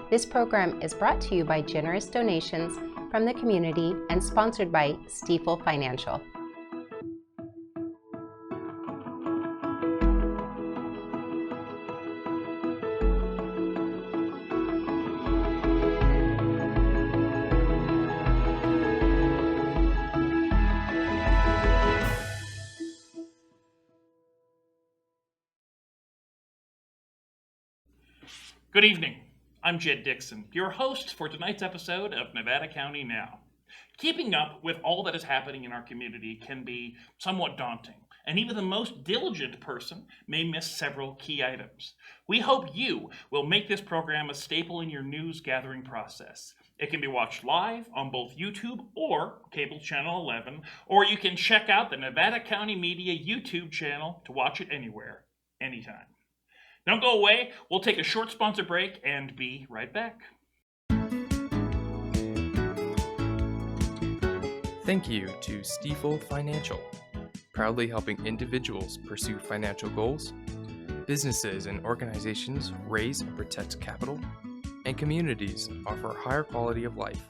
This program is brought to you by generous donations from the community and sponsored by Stifel Financial. Good evening. I'm Jed Dixon, your host for tonight's episode of Nevada County Now. Keeping up with all that is happening in our community can be somewhat daunting, and even the most diligent person may miss several key items. We hope you will make this program a staple in your news gathering process. It can be watched live on both YouTube or Cable Channel 11, or you can check out the Nevada County Media YouTube channel to watch it anywhere, anytime. Don't go away. We'll take a short sponsor break and be right back. Thank you to Stifel Financial, proudly helping individuals pursue financial goals, businesses and organizations raise and protect capital, and communities offer higher quality of life.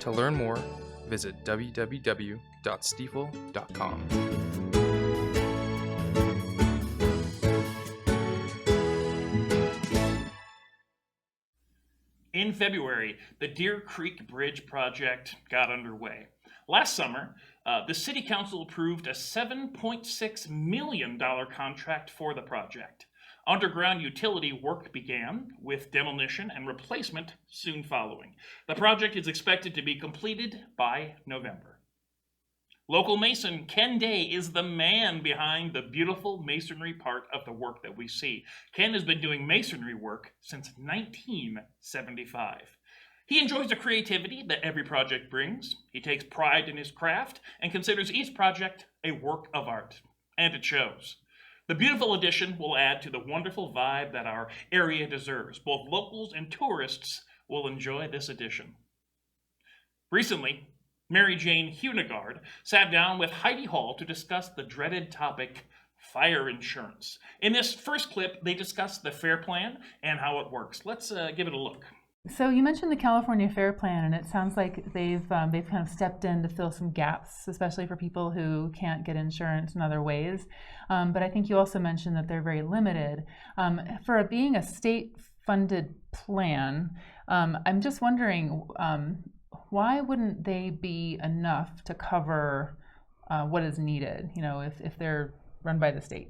To learn more, visit www.stifel.com. In February, the Deer Creek Bridge project got underway. Last summer, the City Council approved a $7.6 million contract for the project. Underground utility work began, with demolition and replacement soon following. The project is expected to be completed by November. Local mason Ken Day is the man behind the beautiful masonry part of the work that we see. Ken has been doing masonry work since 1975. He enjoys the creativity that every project brings. He takes pride in his craft and considers each project a work of art, and it shows. The beautiful addition will add to the wonderful vibe that our area deserves. Both locals and tourists will enjoy this addition. Recently, Mary Jane Hunegard sat down with Heidi Hall to discuss the dreaded topic, fire insurance. In this first clip, they discuss the FAIR Plan and how it works. Let's give it a look. So you mentioned the California FAIR Plan, and it sounds like they've kind of stepped in to fill some gaps, especially for people who can't get insurance in other ways. But I think you also mentioned that they're very limited. For it being a state-funded plan, I'm just wondering, why wouldn't they be enough to cover what is needed, if they're run by the state?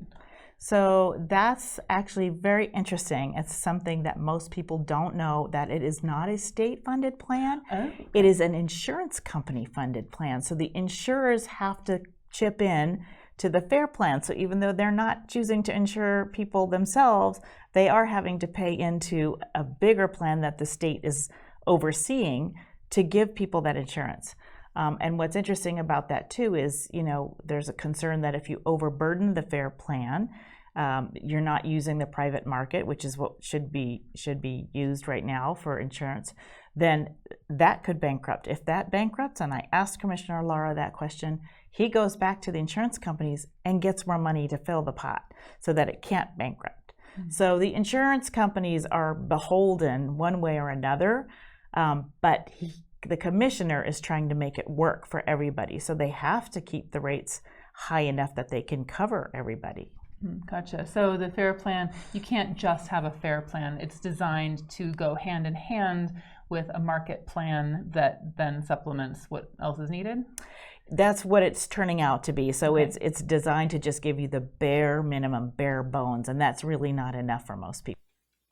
So that's actually very interesting. It's something that most people don't know, that it is not a state-funded plan. Oh, okay. It is an insurance company-funded plan. So the insurers have to chip in to the FAIR Plan. So even though they're not choosing to insure people themselves, they are having to pay into a bigger plan that the state is overseeing to give people that insurance. And what's interesting about that too is, there's a concern that if you overburden the FAIR Plan, you're not using the private market, which is what should be used right now for insurance, then that could bankrupt. If that bankrupts, and I asked Commissioner Lara that question, he goes back to the insurance companies and gets more money to fill the pot so that it can't bankrupt. Mm-hmm. So the insurance companies are beholden one way or another, but the commissioner is trying to make it work for everybody. So they have to keep the rates high enough that they can cover everybody. Gotcha. So the FAIR Plan, you can't just have a FAIR Plan. It's designed to go hand in hand with a market plan that then supplements what else is needed? That's what it's turning out to be. So Okay. it's designed to just give you the bare minimum, bare bones, and that's really not enough for most people.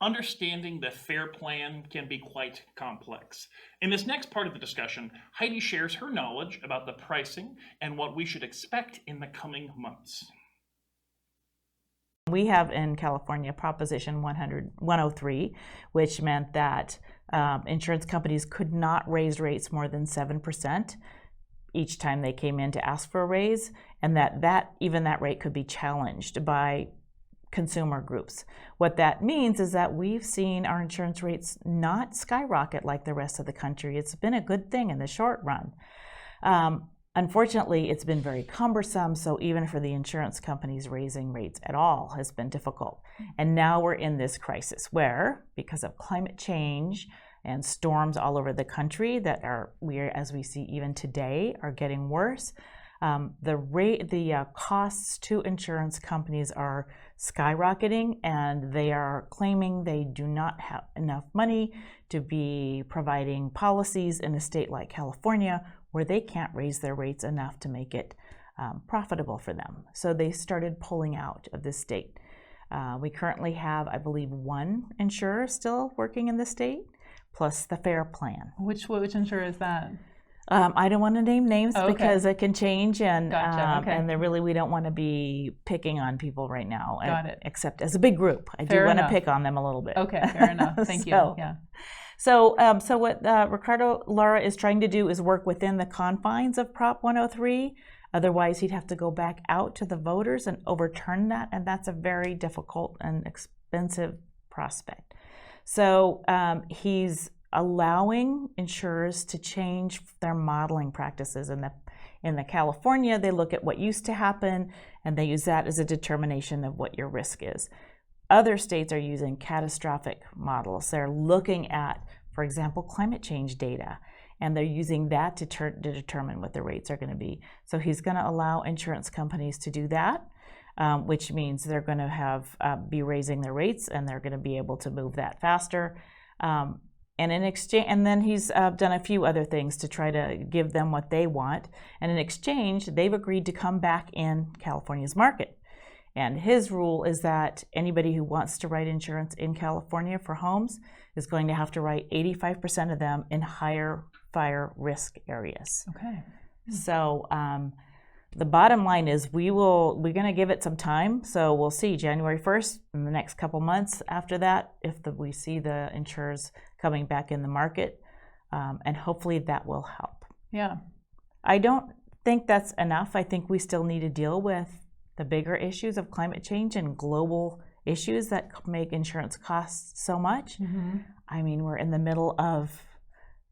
Understanding the FAIR Plan can be quite complex. In this next part of the discussion, Heidi shares her knowledge about the pricing and what we should expect in the coming months. We have in California Proposition 103, which meant that insurance companies could not raise rates more than 7% each time they came in to ask for a raise, and that rate could be challenged by consumer groups. What that means is that we've seen our insurance rates not skyrocket like the rest of the country. It's been a good thing in the short run. Unfortunately, it's been very cumbersome, so even for the insurance companies, raising rates at all has been difficult. And now we're in this crisis where, because of climate change and storms all over the country that are, as we see even today, are getting worse, the costs to insurance companies are skyrocketing, and they are claiming they do not have enough money to be providing policies in a state like California, where they can't raise their rates enough to make it profitable for them. So they started pulling out of the state. We currently have, I believe, one insurer still working in the state, plus the FAIR plan. Which insurer is that? I don't want to name names because it can change, and Gotcha. and we don't want to be picking on people right now. Got it. Except as a big group, I do want to pick on them a little bit. Okay, fair enough. Thank you. Yeah. So what Ricardo Lara is trying to do is work within the confines of Prop 103. Otherwise, he'd have to go back out to the voters and overturn that, and that's a very difficult and expensive prospect. So he's allowing insurers to change their modeling practices. In the California, they look at what used to happen, and they use that as a determination of what your risk is. Other states are using catastrophic models. They're looking at, for example, climate change data, and they're using that to determine what the rates are going to be. So he's going to allow insurance companies to do that, which means they're going to be raising their rates, and they're going to be able to move that faster. And in exchange, and then he's done a few other things to try to give them what they want. And in exchange, they've agreed to come back in California's market. And his rule is that anybody who wants to write insurance in California for homes is going to have to write 85% of them in higher fire risk areas. Okay. So the bottom line is we're going to give it some time. So we'll see January 1st in the next couple months after that if we see the insurers coming back in the market, and hopefully that will help. Yeah. I don't think that's enough. I think we still need to deal with the bigger issues of climate change and global issues that make insurance costs so much. Mm-hmm. I mean, we're in the middle of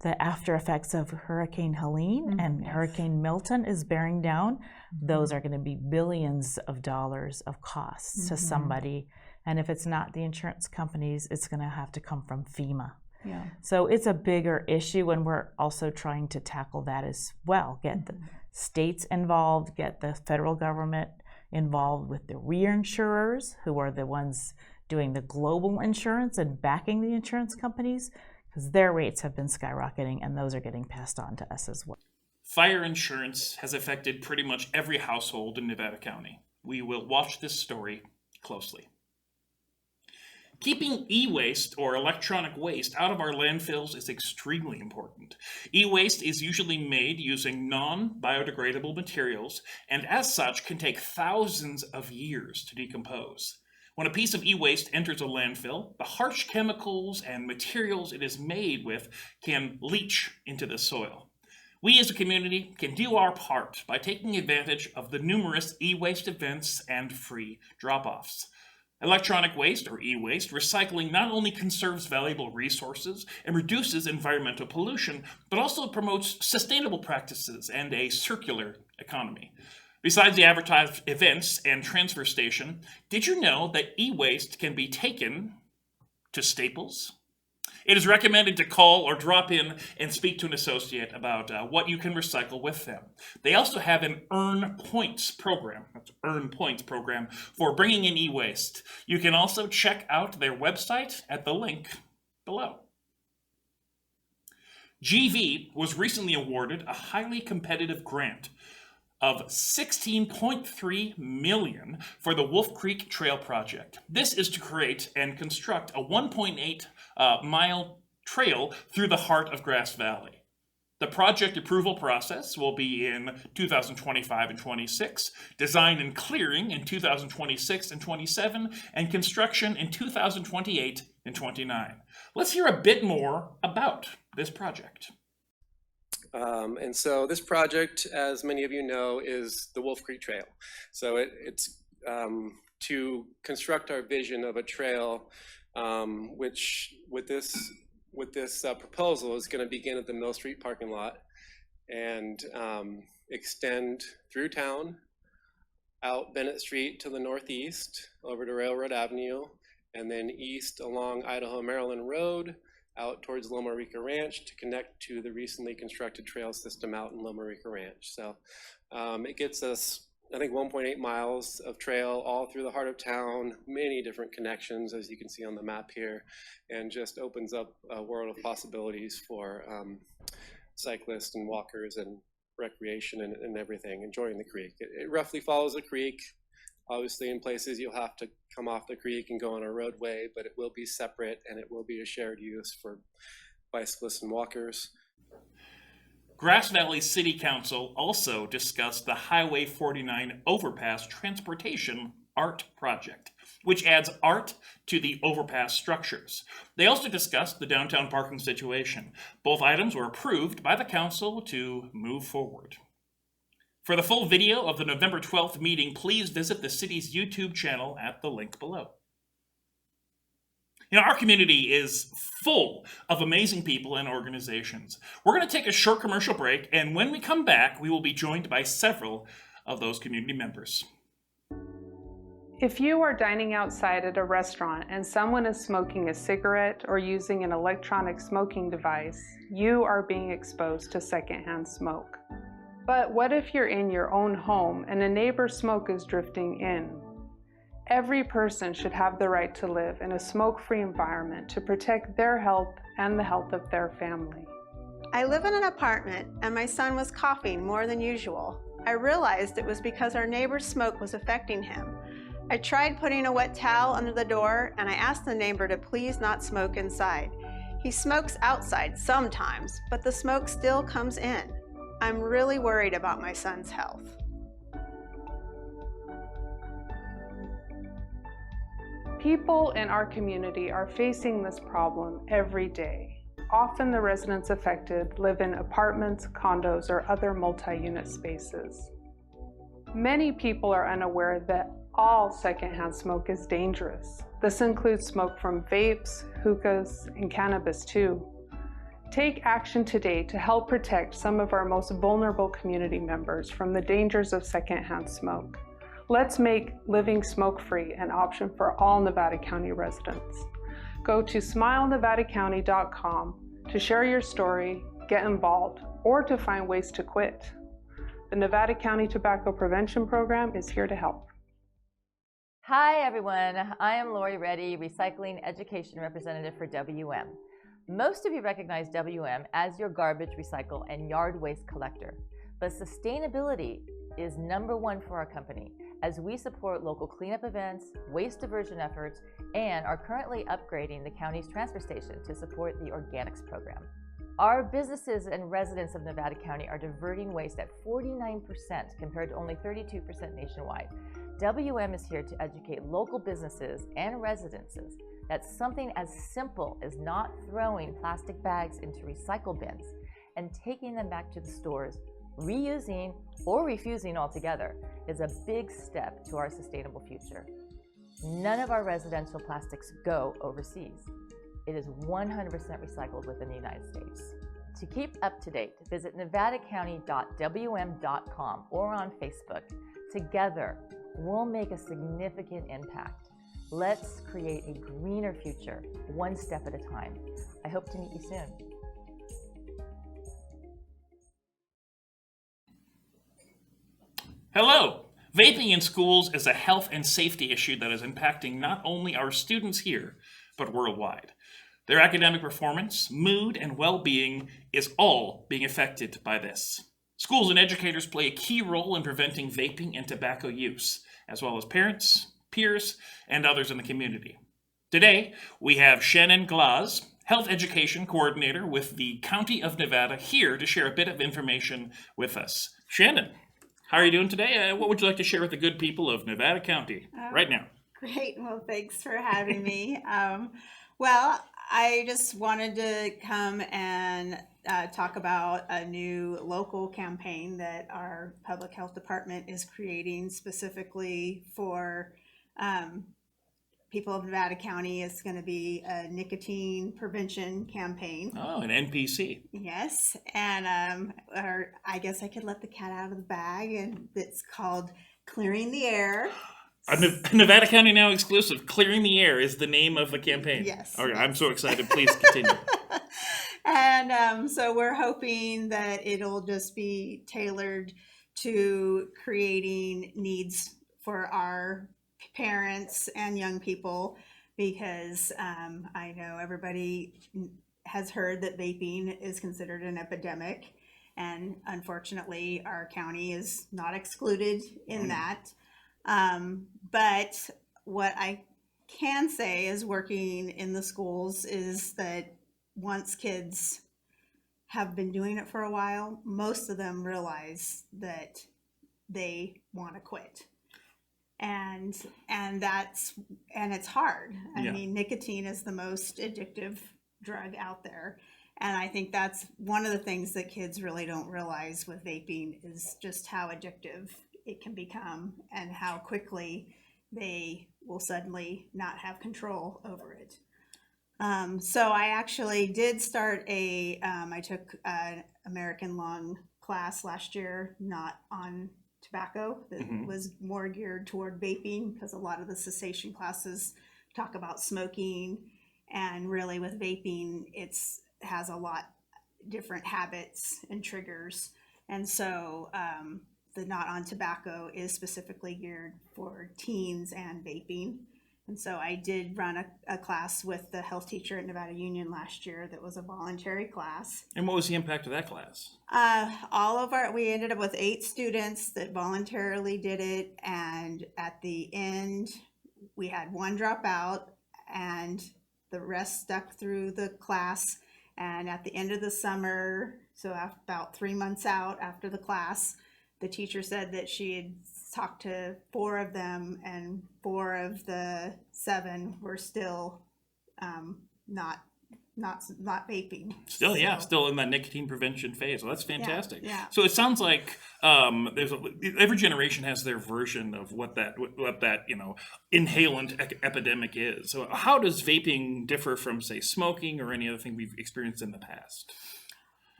the after effects of Hurricane Helene, and Hurricane Milton is bearing down. Those are going to be billions of dollars of costs to somebody. And if it's not the insurance companies, it's going to have to come from FEMA. Yeah. So it's a bigger issue, and we're also trying to tackle that as well. Get the states involved, get the federal government involved with the reinsurers, who are the ones doing the global insurance and backing the insurance companies, because their rates have been skyrocketing, and those are getting passed on to us as well. Fire insurance has affected pretty much every household in Nevada County. We will watch this story closely. Keeping e-waste or electronic waste out of our landfills is extremely important. E-waste is usually made using non-biodegradable materials, and as such can take thousands of years to decompose. When a piece of e-waste enters a landfill, the harsh chemicals and materials it is made with can leach into the soil. We as a community can do our part by taking advantage of the numerous e-waste events and free drop-offs. Electronic waste, or e-waste, recycling not only conserves valuable resources and reduces environmental pollution, but also promotes sustainable practices and a circular economy. Besides the advertised events and transfer station, did you know that e-waste can be taken to Staples? It is recommended to call or drop in and speak to an associate about what you can recycle with them. They also have an Earn Points program. That's Earn Points program for bringing in e-waste. You can also check out their website at the link below. GV was recently awarded a highly competitive grant of $16.3 million for the Wolf Creek Trail project. This is to create and construct a 1.8 mile trail through the heart of Grass Valley. The project approval process will be in 2025 and 26, design and clearing in 2026 and 27, and construction in 2028 and 29. Let's hear a bit more about this project. And so this project, as many of you know, is the Wolf Creek Trail. So it's to construct our vision of a trail, which with this proposal is going to begin at the Mill Street parking lot, and extend through town, out Bennett Street to the northeast, over to Railroad Avenue, and then east along Idaho-Maryland Road, out towards Loma Rica Ranch to connect to the recently constructed trail system out in Loma Rica Ranch. So it gets us, I think, 1.8 miles of trail all through the heart of town, many different connections, as you can see on the map here, and just opens up a world of possibilities for cyclists and walkers and recreation and everything, enjoying the creek. It roughly follows the creek. Obviously, in places you'll have to come off the creek and go on a roadway, but it will be separate and it will be a shared use for bicyclists and walkers. Grass Valley City Council also discussed the Highway 49 Overpass Transportation Art Project, which adds art to the overpass structures. They also discussed the downtown parking situation. Both items were approved by the council to move forward. For the full video of the November 12th meeting, please visit the city's YouTube channel at the link below. You know, our community is full of amazing people and organizations. We're going to take a short commercial break, and when we come back, we will be joined by several of those community members. If you are dining outside at a restaurant and someone is smoking a cigarette or using an electronic smoking device, you are being exposed to secondhand smoke. But what if you're in your own home and a neighbor's smoke is drifting in? Every person should have the right to live in a smoke-free environment to protect their health and the health of their family. I live in an apartment and my son was coughing more than usual. I realized it was because our neighbor's smoke was affecting him. I tried putting a wet towel under the door and I asked the neighbor to please not smoke inside. He smokes outside sometimes, but the smoke still comes in. I'm really worried about my son's health. People in our community are facing this problem every day. Often the residents affected live in apartments, condos, or other multi-unit spaces. Many people are unaware that all secondhand smoke is dangerous. This includes smoke from vapes, hookahs, and cannabis too. Take action today to help protect some of our most vulnerable community members from the dangers of secondhand smoke. Let's make living smoke-free an option for all Nevada County residents. Go to smilenevadacounty.com to share your story, get involved, or to find ways to quit. The Nevada County Tobacco Prevention Program is here to help. Hi everyone, I am Lori Reddy, Recycling Education Representative for WM. Most of you recognize WM as your garbage, recycle, and yard waste collector, but sustainability is #1 for our company as we support local cleanup events, waste diversion efforts, and are currently upgrading the county's transfer station to support the organics program. Our businesses and residents of Nevada County are diverting waste at 49% compared to only 32% nationwide. WM is here to educate local businesses and residences that something as simple as not throwing plastic bags into recycle bins and taking them back to the stores, reusing or refusing altogether, is a big step to our sustainable future. None of our residential plastics go overseas. It is 100% recycled within the United States. To keep up to date, visit nevadacounty.wm.com or on Facebook. Together, we'll make a significant impact. Let's create a greener future, one step at a time. I hope to meet you soon. Hello! Vaping in schools is a health and safety issue that is impacting not only our students here, but worldwide. Their academic performance, mood, and well-being is all being affected by this. Schools and educators play a key role in preventing vaping and tobacco use, as well as parents, peers, and others in the community. Today, we have Shannon Glaz, Health Education Coordinator with the County of Nevada, here to share a bit of information with us. Shannon, how are you doing today? What would you like to share with the good people of Nevada County right now? Great. Well, thanks for having me. Well, I just wanted to come and talk about a new local campaign that our public health department is creating specifically for people of Nevada County is going to be a nicotine prevention campaign. Oh, an NPC. Yes, and or I guess I could let the cat out of the bag, and it's called Clearing the Air. A Nevada County Now exclusive. Clearing the Air is the name of the campaign. Yes. Okay, I'm so excited. Please continue. And so we're hoping that it'll just be tailored to creating needs for our parents and young people, because I know everybody has heard that vaping is considered an epidemic, and unfortunately our county is not excluded in that. But what I can say is, working in the schools, is that once kids have been doing it for a while, most of them realize that they want to quit. And it's hard. I mean, nicotine is the most addictive drug out there. And I think that's one of the things that kids really don't realize with vaping, is just how addictive it can become and how quickly they will suddenly not have control over it. So I actually did start I took an American Lung class last year, not on tobacco, that was more geared toward vaping, because a lot of the cessation classes talk about smoking, and really with vaping, has a lot different habits and triggers. And so the not on tobacco is specifically geared for teens and vaping. And so I did run a class with the health teacher at Nevada Union last year that was a voluntary class. And what was the impact of that class? We ended up with 8 students that voluntarily did it. And at the end, we had 1 drop out, and the rest stuck through the class. And at the end of the summer, so about 3 months out after the class, the teacher said that she had talked to 4 of them, and 4 of the 7 were still not vaping. Still in that nicotine prevention phase. Well, that's fantastic. Yeah. So it sounds like every generation has their version of what that inhalant epidemic is. So how does vaping differ from, say, smoking or any other thing we've experienced in the past?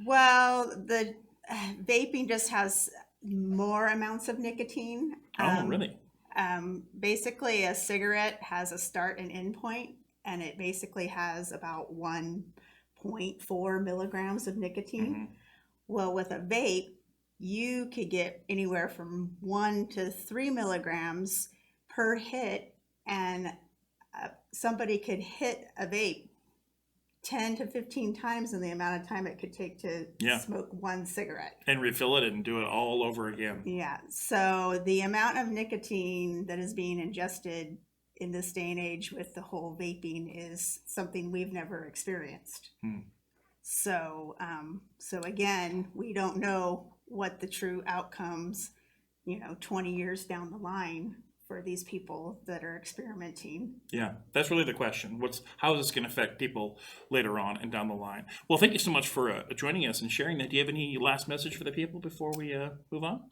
Well, the vaping just has more amounts of nicotine. Oh, really? Basically, a cigarette has a start and end point, and it basically has about 1.4 milligrams of nicotine. Well, with a vape, you could get anywhere from 1 to 3 milligrams per hit, and somebody could hit a vape 10 to 15 times in the amount of time it could take to smoke 1 cigarette. And refill it and do it all over again. Yeah, so the amount of nicotine that is being ingested in this day and age with the whole vaping is something we've never experienced. So again, we don't know what the true outcomes, 20 years down the line for these people that are experimenting. Yeah, that's really the question. How is this going to affect people later on and down the line? Well, thank you so much for joining us and sharing that. Do you have any last message for the people before we move on?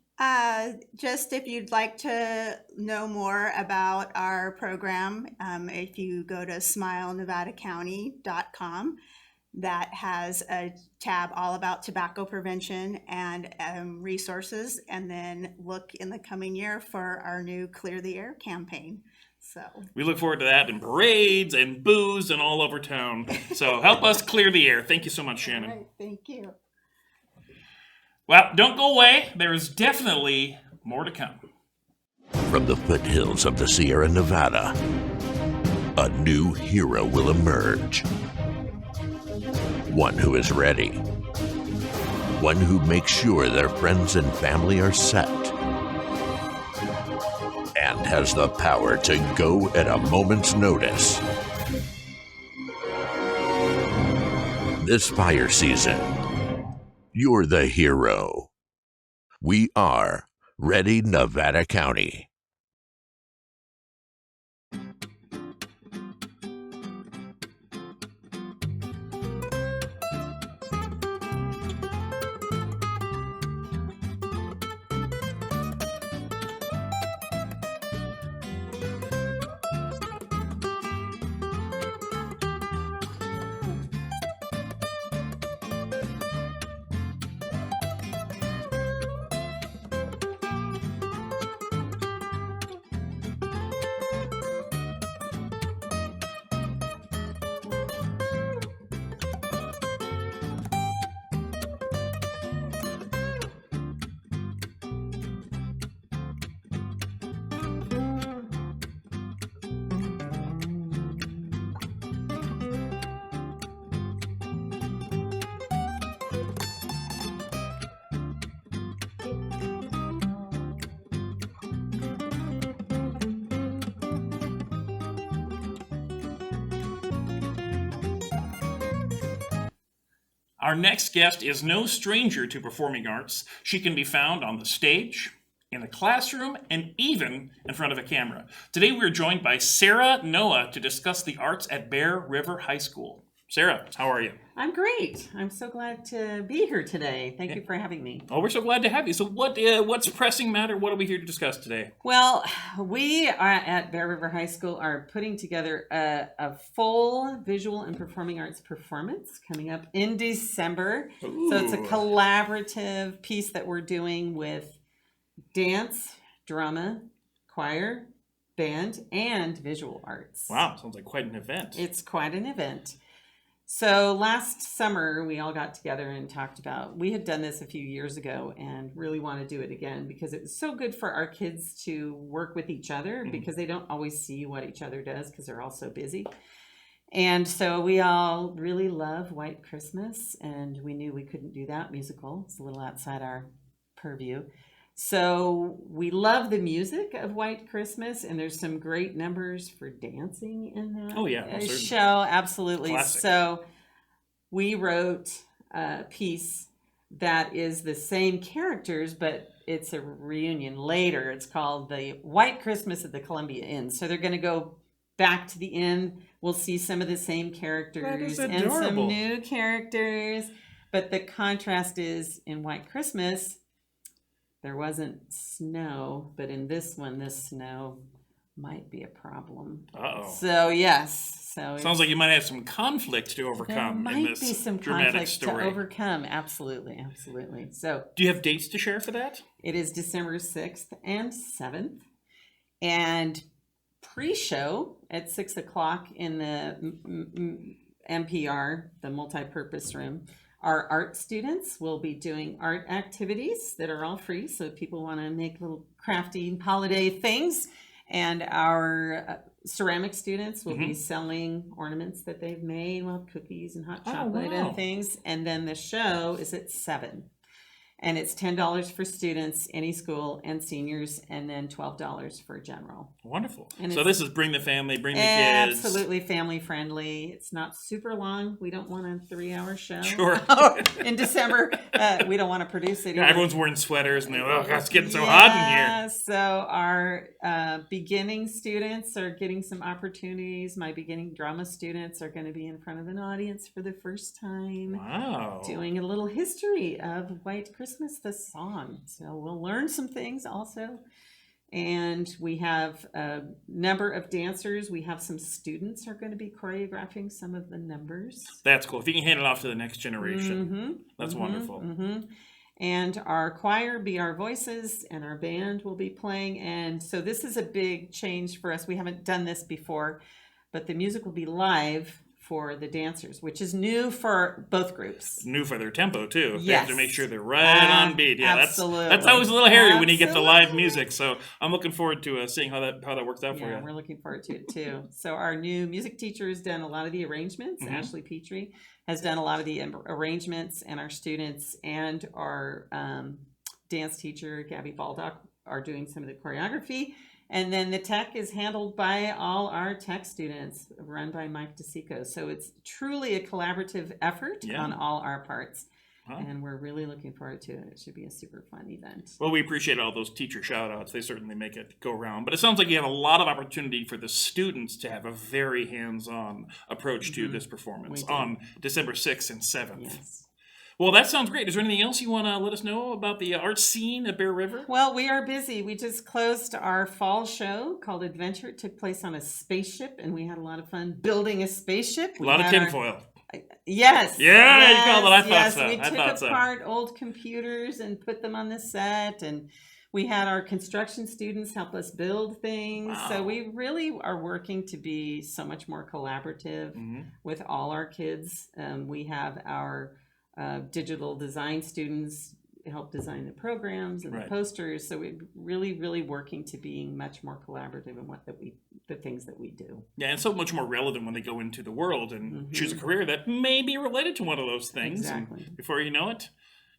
Just if you'd like to know more about our program, if you go to smilenevadacounty.com, that has a tab all about tobacco prevention and resources, and then look in the coming year for our new Clear the Air campaign. So we look forward to that, and parades and booze and all over town. So help us clear the air. Thank you so much, Shannon. All right, thank you. Well, don't go away. There is definitely more to come. From the foothills of the Sierra Nevada, a new hero will emerge. One who is ready. One who makes sure their friends and family are set. And has the power to go at a moment's notice. This fire season, you're the hero. We are Ready Nevada County. Our next guest is no stranger to performing arts. She can be found on the stage, in a classroom, and even in front of a camera. Today we're joined by Sarah Noah to discuss the arts at Bear River High School. Sarah, how are you? I'm great. I'm so glad to be here today. Thank you for having me. Oh, we're so glad to have you. So what's pressing matter? What are we here to discuss today? Well, we are at Bear River High School are putting together a full visual and performing arts performance coming up in December. Ooh. So it's a collaborative piece that we're doing with dance, drama, choir, band, and visual arts. Wow, sounds like quite an event. It's quite an event. So last summer, we all got together and talked about, we had done this a few years ago and really want to do it again because it was so good for our kids to work with each other because they don't always see what each other does because they're all so busy. And so we all really love White Christmas, and we knew we couldn't do that musical. It's a little outside our purview. So we love the music of White Christmas, and there's some great numbers for dancing in that show. Absolutely. Classic. So we wrote a piece that is the same characters, but it's a reunion later. It's called the White Christmas at the Columbia Inn. So they're going to go back to the inn. We'll see some of the same characters and some new characters. But the contrast is in White Christmas, there wasn't snow, but in this one, this snow might be a problem. Uh-oh. So, yes. So sounds like you might have some conflict to overcome in this be some dramatic conflict story. To overcome. Absolutely, absolutely. So, do you have dates to share for that? It is December 6th and 7th. And pre-show at 6 o'clock in the MPR, the multi-purpose room, our art students will be doing art activities that are all free. So if people want to make little crafty holiday things, and our ceramic students will be selling ornaments that they've made. We'll have cookies and hot chocolate and things. And then the show is at 7. And it's $10 for students, any school, and seniors, and then $12 for general. Wonderful. And so this is bring the family, bring the kids. Absolutely family friendly. It's not super long. We don't want a 3-hour show. Sure. In December, we don't want to produce it. Yeah, everyone's wearing sweaters, and they're, oh, it's getting so hot in here. So our beginning students are getting some opportunities. My beginning drama students are going to be in front of an audience for the first time. Wow. Doing a little history of White Christmas, the song. So we'll learn some things also. And we have a number of dancers. We have some students who are going to be choreographing some of the numbers. That's cool. If you can hand it off to the next generation, that's wonderful. And our choir, Be Our Voices, and our band will be playing. And so this is a big change for us. We haven't done this before, but the music will be live for the dancers, which is new for both groups. New for their tempo too. Yes. They have to make sure they're right on beat. Yeah, absolutely. That's always a little hairy when you get the live music. So I'm looking forward to seeing how that works out for you. Yeah, we're looking forward to it too. So our new music teacher has done a lot of the arrangements. Ashley Petrie has done a lot of the arrangements, and our students and our dance teacher, Gabby Baldock, are doing some of the choreography. And then the tech is handled by all our tech students, run by Mike DeSico. So it's truly a collaborative effort on all our parts. And we're really looking forward to it. It should be a super fun event. Well, we appreciate all those teacher shout outs. They certainly make it go around. But it sounds like you have a lot of opportunity for the students to have a very hands-on approach to this performance on December 6th and 7th. Yes. Well, that sounds great. Is there anything else you want to let us know about the art scene at Bear River? Well, we are busy. We just closed our fall show called Adventure. It took place on a spaceship, and we had a lot of fun building a spaceship. A lot of tinfoil. Yes. Yeah, you called it. I thought so. We took apart old computers and put them on the set, and we had our construction students help us build things. Wow. So we really are working to be so much more collaborative with all our kids. We have our digital design students help design the programs and the posters. So we're really working to being much more collaborative in the things that we do. Yeah, and so much more relevant when they go into the world and choose a career that may be related to one of those things. Exactly. And before you know it,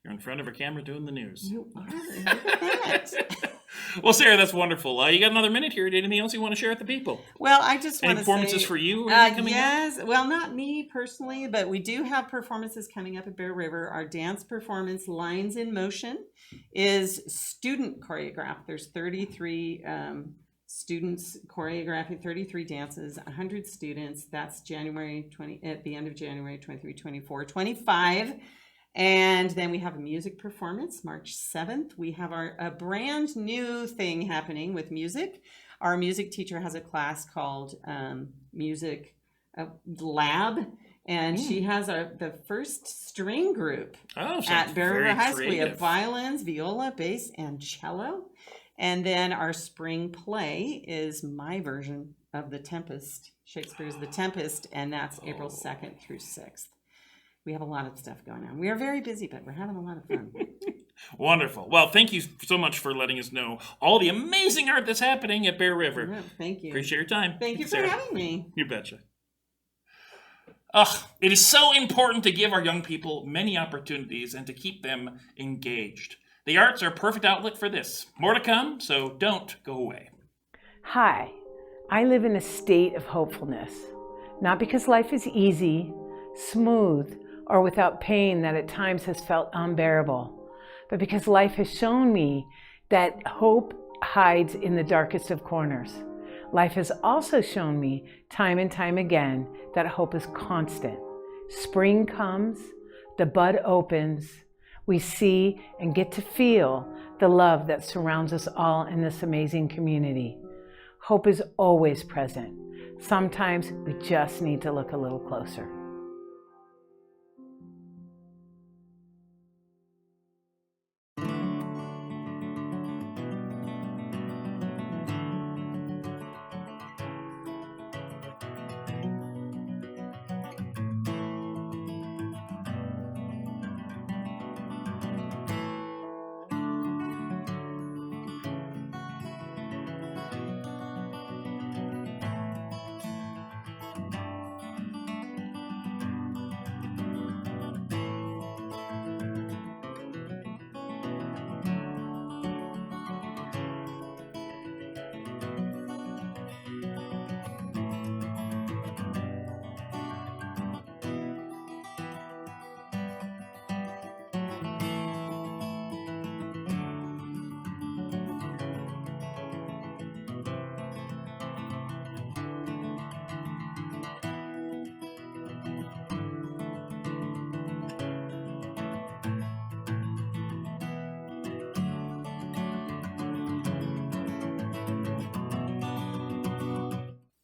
you're in front of a camera doing the news. You are. Look at that. Well, Sarah, that's wonderful. You got another minute here. Anything else you want to share with the people? Well, I just Any want to performances say, for you? Coming yes. Up? Well, not me personally, but we do have performances coming up at Bear River. Our dance performance, Lines in Motion, is student choreographed. There's 33 students choreographing 33 dances, 100 students. That's January 20, at the end of January 23, 24, 25. And then we have a music performance, March 7th. We have a brand new thing happening with music. Our music teacher has a class called Music Lab, and she has the first string group at Bear River High School. We have violins, viola, bass, and cello. And then our spring play is my version of The Tempest, Shakespeare's The Tempest, and that's April 2nd through 6th. We have a lot of stuff going on. We are very busy, but we're having a lot of fun. Wonderful. Well, thank you so much for letting us know all the amazing art that's happening at Bear River. No, thank you. Appreciate your time. Thank you for having me. You betcha. It is so important to give our young people many opportunities and to keep them engaged. The arts are a perfect outlet for this. More to come, so don't go away. Hi, I live in a state of hopefulness, not because life is easy, smooth, or without pain that at times has felt unbearable, but because life has shown me that hope hides in the darkest of corners. Life has also shown me time and time again that hope is constant. Spring comes, the bud opens, we see and get to feel the love that surrounds us all in this amazing community. Hope is always present. Sometimes we just need to look a little closer.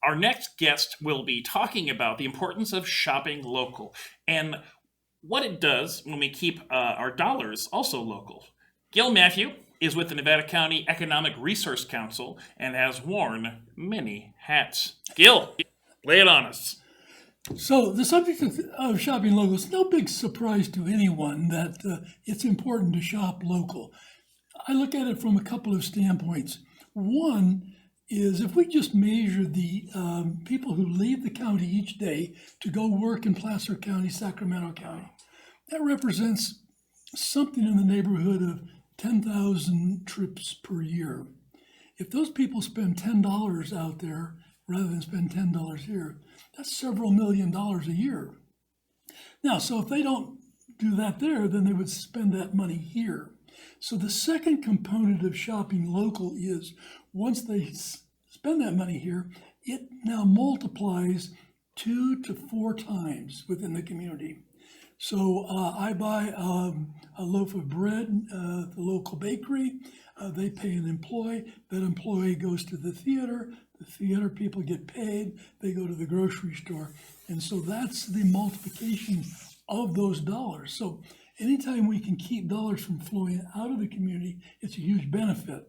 Our next guest will be talking about the importance of shopping local and what it does when we keep our dollars also local. Gil Matthew is with the Nevada County Economic Resource Council and has worn many hats. Gil, lay it on us. So the subject of shopping local is no big surprise to anyone that it's important to shop local. I look at it from a couple of standpoints. One is if we just measure the people who leave the county each day to go work in Placer County, Sacramento County, that represents something in the neighborhood of 10,000 trips per year. If those people spend $10 out there rather than spend $10 here, that's several $1 million a year. Now, so if they don't do that there, then they would spend that money here. So the second component of shopping local is once they spend that money here, it now multiplies 2 to 4 times within the community. So I buy a loaf of bread at the local bakery. They pay an employee. That employee goes to the theater people get paid. They go to the grocery store. And so that's the multiplication of those dollars. So anytime we can keep dollars from flowing out of the community, it's a huge benefit.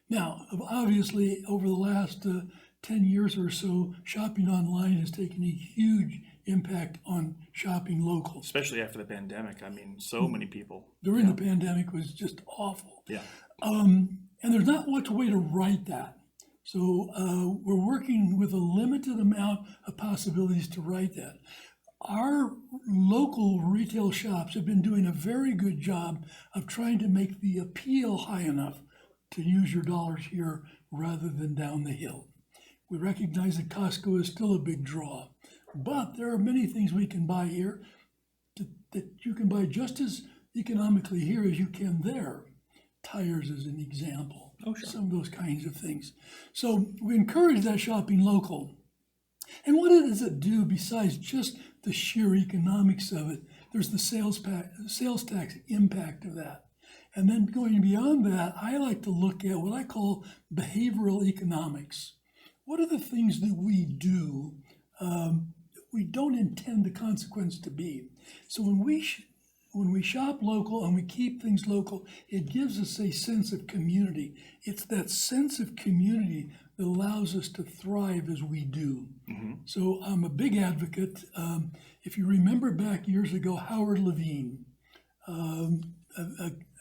Now, obviously, over the last 10 years or so, shopping online has taken a huge impact on shopping local. Especially after the pandemic. I mean, so many people. During the pandemic was just awful. Yeah. And there's not much way to write that. So we're working with a limited amount of possibilities to write that. Our local retail shops have been doing a very good job of trying to make the appeal high enough to use your dollars here rather than down the hill. We recognize that Costco is still a big draw, but there are many things we can buy here that you can buy just as economically here as you can there. Tires as an example, some of those kinds of things. So we encourage that shopping local. And what does it do besides just the sheer economics of it? There's the sales tax impact of that. And then going beyond that, I like to look at what I call behavioral economics. What are the things that we do we don't intend the consequence to be? So when we shop local and we keep things local, it gives us a sense of community. It's that sense of community that allows us to thrive as we do. So I'm a big advocate. If you remember back years ago, Howard Levine, an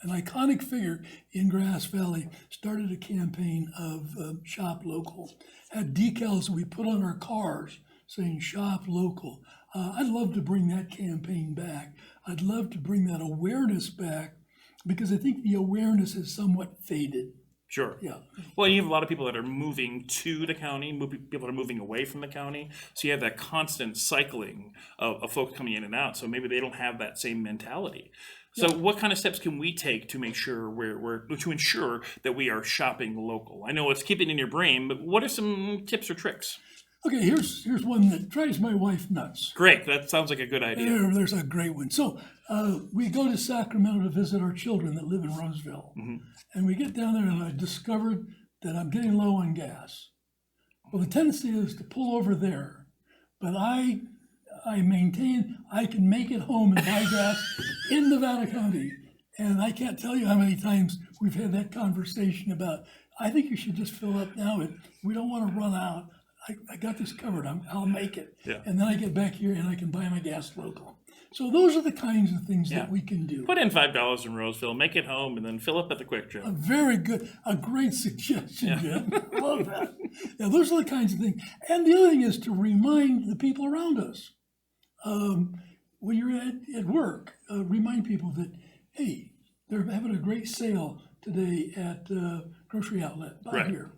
iconic figure in Grass Valley, started a campaign of shop local, had decals we put on our cars saying shop local. I'd love to bring that campaign back. I'd love to bring that awareness back because I think the awareness has somewhat faded. Sure. Yeah. Well, you have a lot of people that are moving to the county, people are moving away from the county. So you have that constant cycling of folks coming in and out. So maybe they don't have that same mentality. So what kind of steps can we take to make sure to ensure that we are shopping local? I know it's keep it in your brain, but what are some tips or tricks? Okay, here's one that drives my wife nuts. Great, that sounds like a good idea. There's a great one. So we go to Sacramento to visit our children that live in Roseville. And we get down there and I discovered that I'm getting low on gas. Well, the tendency is to pull over there, but I maintain I can make it home and buy gas in Nevada County. And I can't tell you how many times we've had that conversation about, I think you should just fill up now. We don't want to run out. I got this covered. I'll make it. Yeah. And then I get back here and I can buy my gas local. So those are the kinds of things that we can do. Put in $5 in Roseville, make it home, and then fill up at the Quick Trip. A great suggestion, Jim. I love that. Yeah, those are the kinds of things. And the other thing is to remind the people around us. When you're at work, remind people that, hey, they're having a great sale today at grocery outlet. Buy here.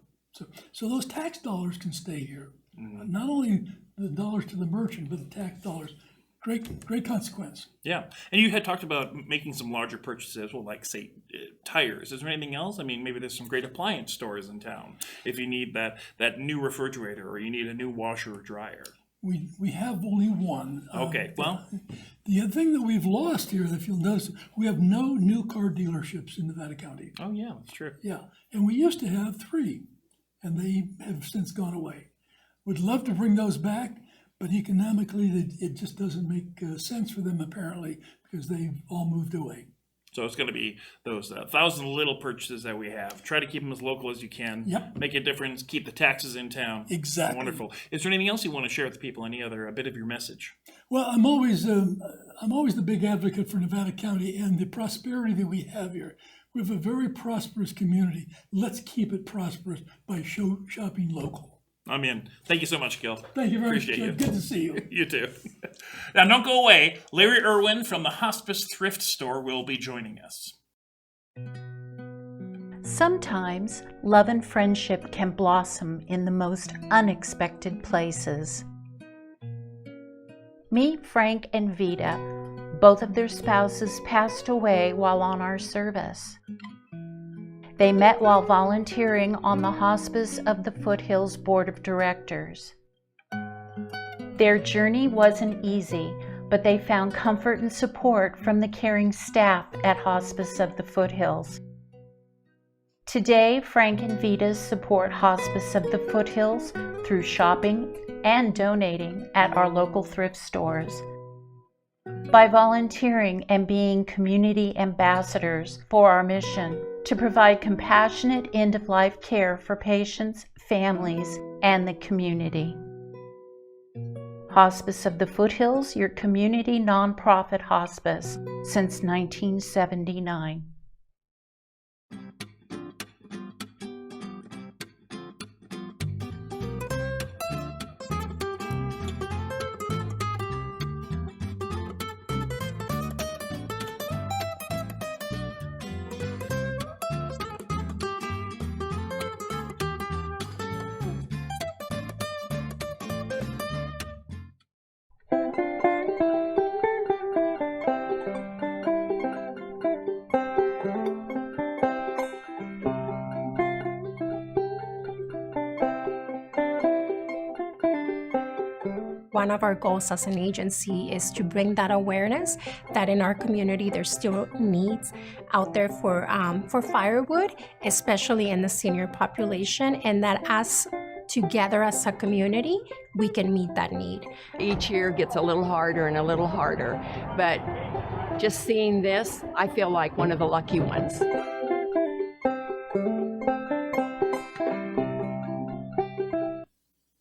So those tax dollars can stay here. Not only the dollars to the merchant, but the tax dollars. Great consequence. Yeah. And you had talked about making some larger purchases, well, like, say, tires. Is there anything else? I mean, maybe there's some great appliance stores in town. If you need that new refrigerator or you need a new washer or dryer. We have only one. Okay, well. The other thing that we've lost here, if you'll notice, we have no new car dealerships in Nevada County. Oh, yeah, that's true. Yeah. And we used to have 3. And they have since gone away. Would love to bring those back, but economically it just doesn't make sense for them apparently because they've all moved away. So it's going to be those 1,000 little purchases that we have. Try to keep them as local as you can. Yep. Make a difference. Keep the taxes in town. Exactly. Wonderful. Is there anything else you want to share with the people? Any other bit of your message? Well, I'm always the big advocate for Nevada County and the prosperity that we have here. We have a very prosperous community. Let's keep it prosperous by shopping local. I'm in. Thank you so much, Gil. Thank you very much. Appreciate you. Good to see you. You too. Now, don't go away. Larry Irwin from the Hospice Thrift Store will be joining us. Sometimes love and friendship can blossom in the most unexpected places. Meet Frank and Vita. Both of their spouses passed away while on our service. They met while volunteering on the Hospice of the Foothills Board of Directors. Their journey wasn't easy, but they found comfort and support from the caring staff at Hospice of the Foothills. Today, Frank and Vita support Hospice of the Foothills through shopping and donating at our local thrift stores. By volunteering and being community ambassadors for our mission to provide compassionate end-of-life care for patients, families, and the community. Hospice of the Foothills, your community nonprofit hospice since 1979. One of our goals as an agency is to bring that awareness that in our community there's still needs out there for firewood, especially in the senior population, and that together as a community, we can meet that need. Each year gets a little harder and a little harder, but just seeing this, I feel like one of the lucky ones.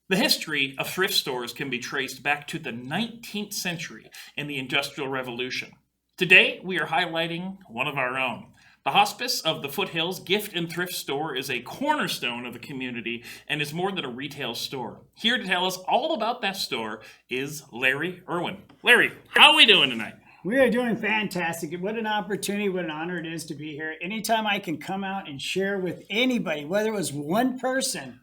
The history of thrift stores can be traced back to the 19th century and the Industrial Revolution. Today, we are highlighting one of our own. The Hospice of the Foothills Gift and Thrift Store is a cornerstone of the community and is more than a retail store. Here to tell us all about that store is Larry Irwin. Larry, how are we doing tonight? We are doing fantastic. What an opportunity, what an honor it is to be here. Anytime I can come out and share with anybody, whether it was one person,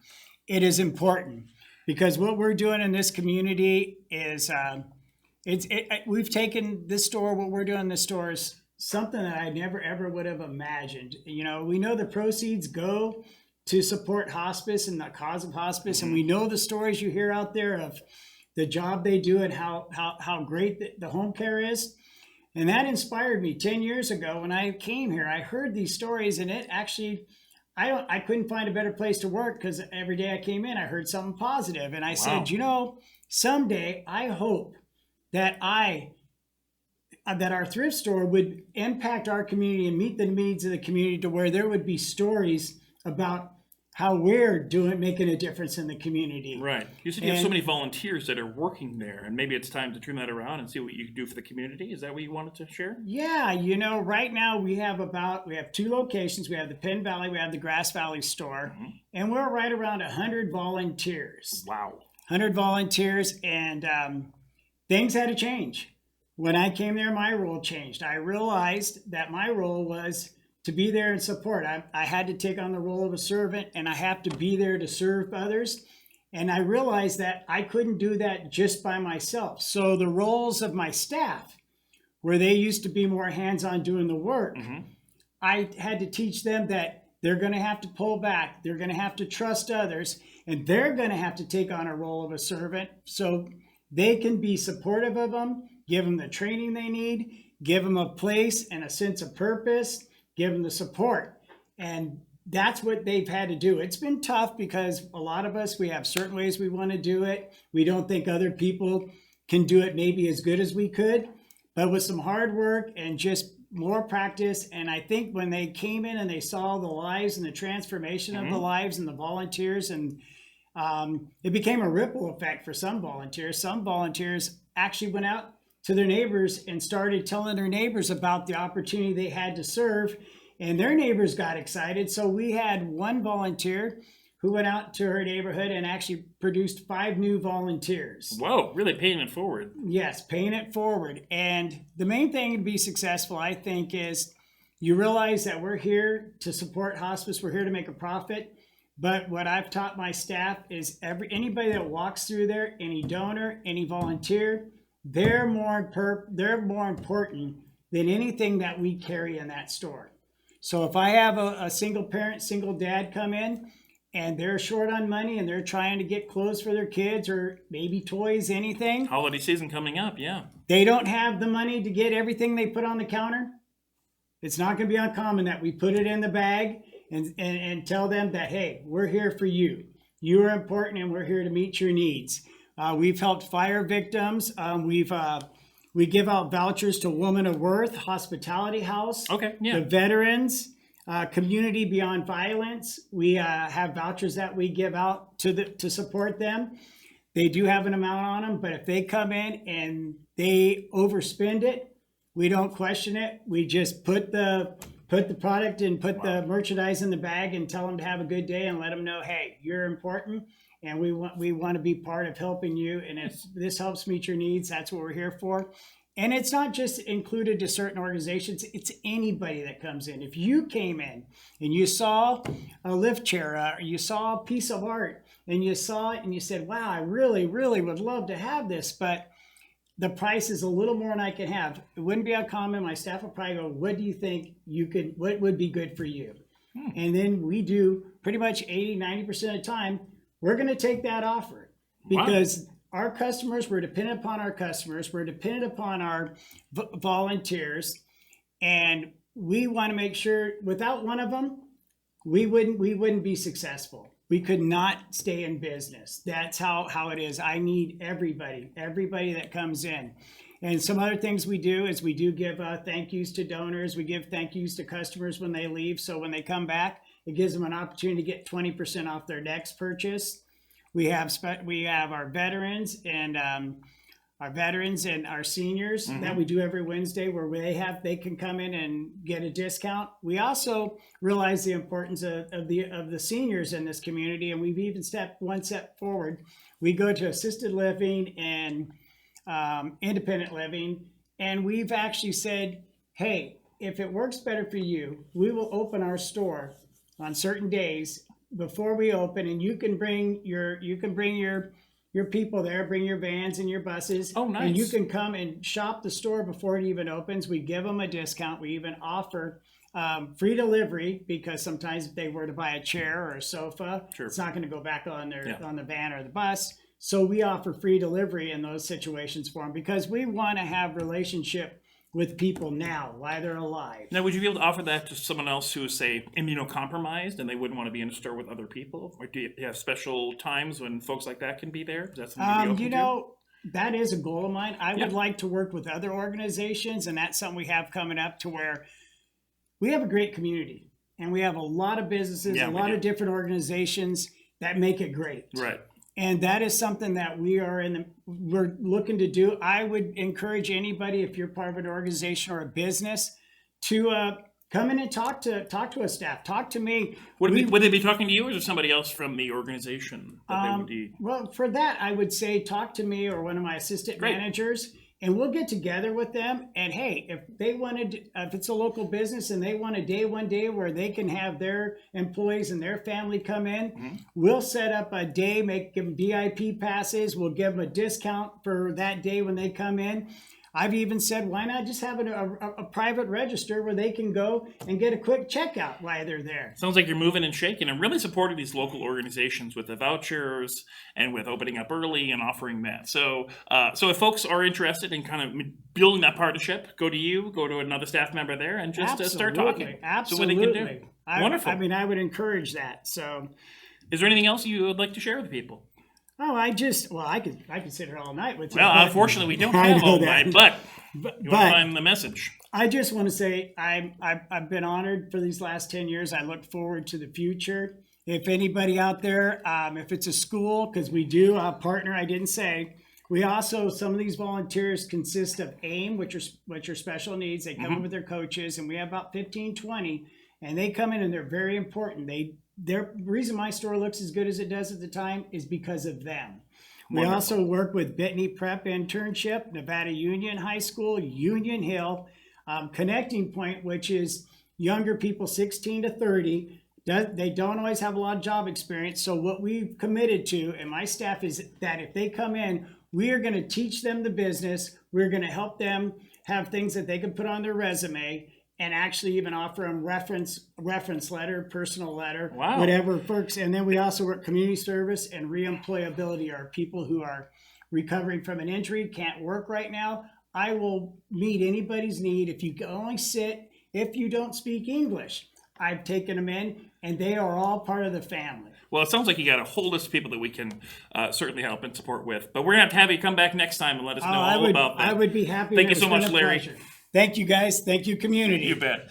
it is important. Because what we're doing in this community is, we've taken this store, what we're doing in this store is something that I never ever would have imagined. You know, we know the proceeds go to support hospice and the cause of hospice, and we know the stories you hear out there of the job they do and how great the home care is. And that inspired me 10 years ago when I came here. I heard these stories, and it actually, I couldn't find a better place to work because every day I came in, I heard something positive. And I said, you know, someday I hope that our thrift store would impact our community and meet the needs of the community to where there would be stories about how we're making a difference in the community. Right. You said you have so many volunteers that are working there, and maybe it's time to turn that around and see what you can do for the community. Is that what you wanted to share? Yeah, you know, right now we have 2 locations. We have the Penn Valley, we have the Grass Valley store, and we're right around 100 volunteers. Wow. 100 volunteers, and things had to change. When I came there, my role changed. I realized that my role was to be there and support. I had to take on the role of a servant, and I have to be there to serve others. And I realized that I couldn't do that just by myself. So the roles of my staff, where they used to be more hands-on doing the work, I had to teach them that they're going to have to pull back. They're going to have to trust others, and they're going to have to take on a role of a servant so they can be supportive of them, give them the training they need, give them a place and a sense of purpose, give them the support. And that's what they've had to do. It's been tough because a lot of us, we have certain ways we want to do it. We don't think other people can do it maybe as good as we could, but with some hard work and just more practice. And I think when they came in and they saw the lives and the transformation of the lives and the volunteers, and it became a ripple effect for some volunteers. Some volunteers actually went out to their neighbors and started telling their neighbors about the opportunity they had to serve, and their neighbors got excited. So we had one volunteer who went out to her neighborhood and actually produced 5 new volunteers. Whoa, really paying it forward. Yes, paying it forward. And the main thing to be successful, I think, is you realize that we're here to support hospice. We're here to make a profit. But what I've taught my staff is anybody that walks through there, any donor, any volunteer, they're more important than anything that we carry in that store. So if I have a single parent, single dad come in and they're short on money and they're trying to get clothes for their kids or maybe toys, anything. Holiday season coming up, yeah. They don't have the money to get everything they put on the counter. It's not going to be uncommon that we put it in the bag and tell them that, hey, we're here for you. You are important and we're here to meet your needs. We've helped fire victims. We give out vouchers to Women of Worth, Hospitality House, the veterans, Community Beyond Violence. We have vouchers that we give out to support them. They do have an amount on them, but if they come in and they overspend it, we don't question it. We just put the product and put the merchandise in the bag and tell them to have a good day and let them know, hey, you're important. And we want to be part of helping you. And if this helps meet your needs, that's what we're here for. And it's not just included to certain organizations. It's anybody that comes in. If you came in and you saw a lift chair, or you saw a piece of art, and you saw it and you said, wow, I really, really would love to have this, but the price is a little more than I can have. It wouldn't be uncommon. My staff would probably go, what do you think what would be good for you? And then we do pretty much 80, 90% of the time, we're going to take that offer because our customers, we're dependent upon our customers, we're dependent upon our volunteers, and we want to make sure without one of them, we wouldn't be successful. We could not stay in business. That's how it is. I need everybody that comes in. And some other things we do is we do give thank yous to donors. We give thank yous to customers when they leave. So when they come back, it gives them an opportunity to get 20% off their next purchase. We have our veterans and our seniors that we do every Wednesday, where they can come in and get a discount. We also realize the importance of the seniors in this community, and we've even stepped one step forward. We go to assisted living and independent living, and we've actually said, hey, if it works better for you, we will open our store on certain days before we open, and you can bring your people there, bring your vans and your buses. Oh, nice. And you can come and shop the store before it even opens. We give them a discount. We even offer free delivery, because sometimes if they were to buy a chair or a sofa, it's not going to go back on on the van or the bus. So we offer free delivery in those situations for them, because we want to have relationship with people now while they're alive. Now, would you be able to offer that to someone else who is, say, immunocompromised and they wouldn't want to be in a store with other people? Or do you have special times when folks like that can be there? Is that something you'd be open to? That is a goal of mine. I would like to work with other organizations, and that's something we have coming up, to where we have a great community and we have a lot of businesses, a lot of different organizations that make it great. Right. And that is something that we're looking to do. I would encourage anybody, if you're part of an organization or a business, to come in and talk to a staff. Talk to me. Would they be talking to you, or is there somebody else from the organization that they would be? Well, for that, I would say talk to me or one of my assistant managers, and we'll get together with them. And hey, if it's a local business and they want one day where they can have their employees and their family come in, we'll set up a day, give them VIP passes. We'll give them a discount for that day when they come in. I've even said, why not just have a private register where they can go and get a quick checkout while they're there? Sounds like you're moving and shaking and really supporting these local organizations with the vouchers and with opening up early and offering that. So if folks are interested in kind of building that partnership, go to another staff member there and just start talking. Absolutely. So what they can do. Wonderful. I would encourage that. So, is there anything else you would like to share with people? Oh, I could sit here all night with you. Well, unfortunately, we don't have all night, but you want to find the message. I just want to say I've been honored for these last 10 years. I look forward to the future. If anybody out there, if it's a school, because we do partner, I didn't say. We also, some of these volunteers consist of AIM, which are special needs. They come in with their coaches, and we have about 15, 20, and they come in and they're very important. The reason my store looks as good as it does at the time is because of them. Wonderful. We also work with Bittany Prep Internship, Nevada Union High School, Union Hill, Connecting Point, which is younger people 16 to 30. They don't always have a lot of job experience. So what we've committed to, and my staff, is that if they come in, we are going to teach them the business. We're going to help them have things that they can put on their resume, and actually even offer them reference letter, personal letter, whatever works. And then we also work community service and reemployability. Are people who are recovering from an injury, can't work right now. I will meet anybody's need. If you can only sit, if you don't speak English, I've taken them in, and they are all part of the family. Well, it sounds like you got a whole list of people that we can certainly help and support with. But we're going to have you come back next time and let us know all about that. I would be happy. Thank you so much, Larry. Pleasure. Thank you, guys. Thank you, community. You bet.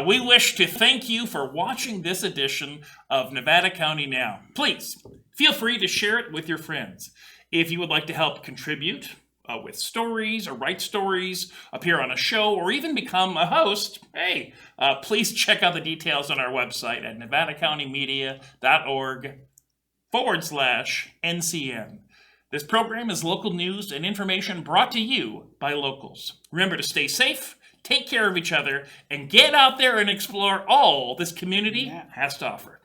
We wish to thank you for watching this edition of Nevada County Now. Please feel free to share it with your friends. If you would like to help contribute with stories or write stories, appear on a show, or even become a host, hey, please check out the details on our website at nevadacountymedia.org/NCN. This program is local news and information brought to you by locals. Remember to stay safe, take care of each other, and get out there and explore all this community has to offer.